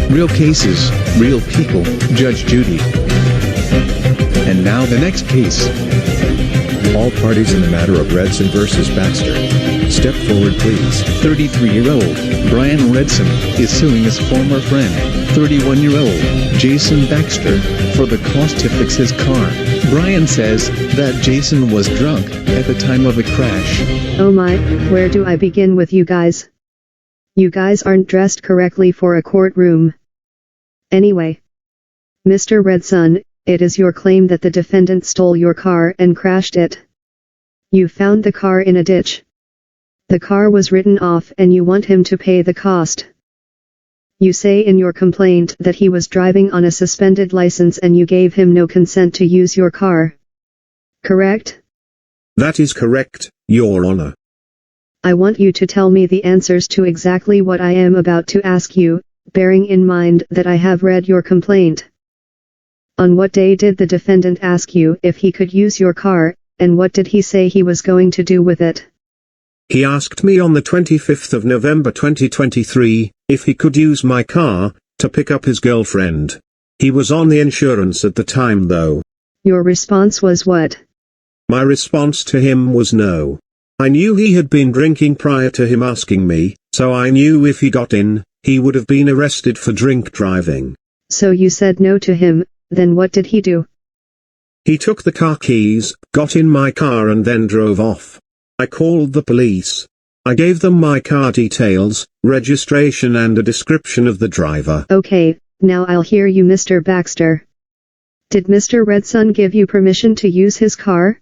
Real cases, real people, Judge Judy. And now the next case. All parties in the matter of Redson versus Baxter. Step forward, please. 33-year-old Brian Redson is suing his former friend, 31-year-old Jason Baxter, for the cost to fix his car. Brian says that Jason was drunk at the time of the crash. Oh my, where do I begin with you guys? You guys aren't dressed correctly for a courtroom. Anyway, Mr. Redson, it is your claim that the defendant stole your car and crashed it. You found the car in a ditch. The car was written off and you want him to pay the cost. You say in your complaint that he was driving on a suspended license and you gave him no consent to use your car. Correct? That is correct, Your Honor. I want you to tell me the answers to exactly what I am about to ask you, bearing in mind that I have read your complaint. On what day did the defendant ask you if he could use your car, and what did he say he was going to do with it? He asked me on the 25th of November 2023, if he could use my car, to pick up his girlfriend. He was on the insurance at the time though. Your response was what? My response to him was no. I knew he had been drinking prior to him asking me, so I knew if he got in, he would have been arrested for drink driving. So you said no to him, then what did he do? He took the car keys, got in my car and then drove off. I called the police. I gave them my car details, registration and a description of the driver. Okay, now I'll hear you, Mr. Baxter. Did Mr. Redson give you permission to use his car?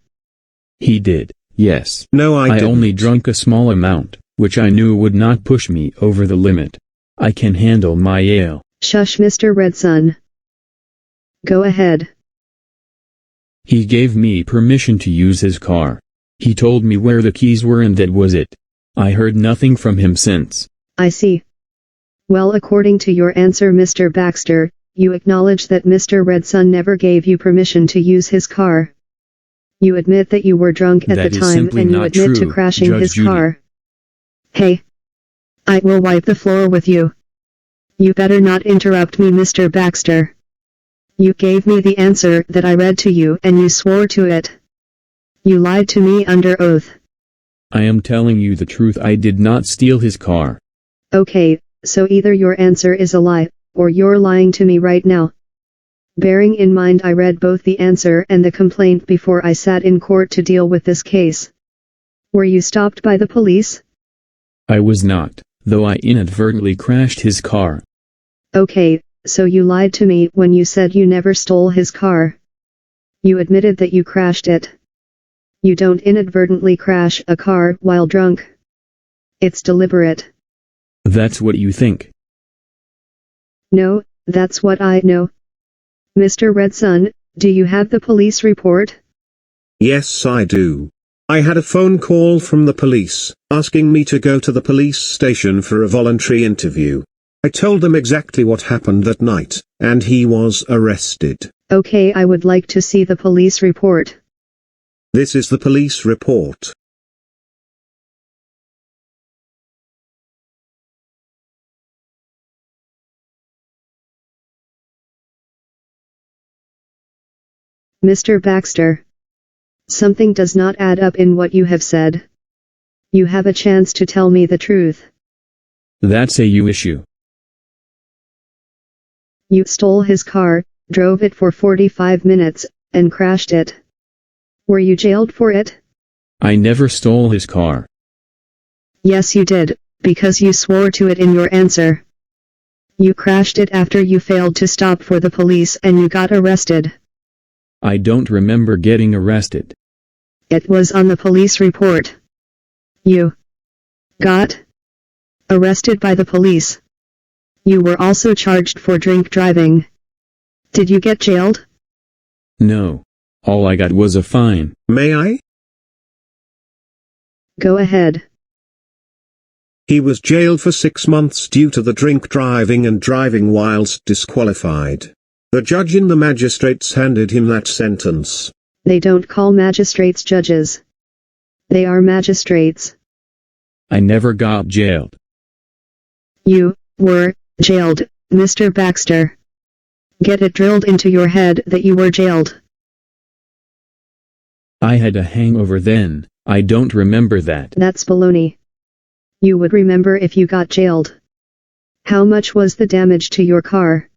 He did, yes. No, I didn't. only drank a small amount, which I knew would not push me over the limit. I can handle my ale. Shush, Mr. Redson. Go ahead. He gave me permission to use his car. He told me where the keys were and that was it. I heard nothing from him since. I see. Well, according to your answer, Mr. Baxter, you acknowledge that Mr. Redson never gave you permission to use his car. You admit that you were drunk at That the is time simply and you not admit to true, crashing Judge his Judy. car. Hey. I will wipe the floor with you. You better not interrupt me, Mr. Baxter. You gave me the answer that I read to you and you swore to it. You lied to me under oath. I am telling you the truth. I did not steal his car. Okay, so either your answer is a lie, or you're lying to me right now. Bearing in mind I read both the answer and the complaint before I sat in court to deal with this case. Were you stopped by the police? I was not, though I inadvertently crashed his car. Okay, so you lied to me when you said you never stole his car. You admitted that you crashed it. You don't inadvertently crash a car while drunk. It's deliberate. That's what you think. No, that's what I know. Mr. Redson, do you have the police report? Yes, I do. I had a phone call from the police, asking me to go to the police station for a voluntary interview. I told them exactly what happened that night, and he was arrested. Okay, I would like to see the police report. This is the police report. Mr. Baxter. Something does not add up in what you have said. You have a chance to tell me the truth. That's a you issue. You stole his car, drove it for 45 minutes, and crashed it. Were you jailed for it? I never stole his car. Yes, you did, because you swore to it in your answer. You crashed it after you failed to stop for the police and you got arrested. I don't remember getting arrested. It was on the police report. You got arrested by the police. You were also charged for drink driving. Did you get jailed? No. All I got was a fine. May I? Go ahead. He was jailed for 6 months due to the drink driving and driving whilst disqualified. The judge in the magistrates handed him that sentence. They don't call magistrates judges. They are magistrates. I never got jailed. You were Jailed, Mr. Baxter. Get it drilled into your head that you were jailed. I had a hangover then, I don't remember that. That's baloney. You would remember if you got jailed. How much was the damage to your car?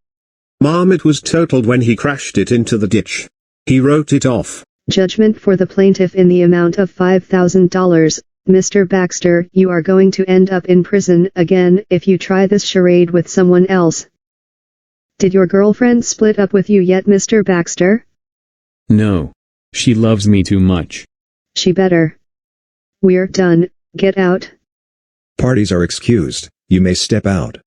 Mom, it was totaled when he crashed it into the ditch. He wrote it off. Judgment for the plaintiff in the amount of $5,000. Mr. Baxter, you are going to end up in prison again if you try this charade with someone else. Did your girlfriend split up with you yet, Mr. Baxter? No. She loves me too much. She better. We're done. Get out. Parties are excused. You may step out.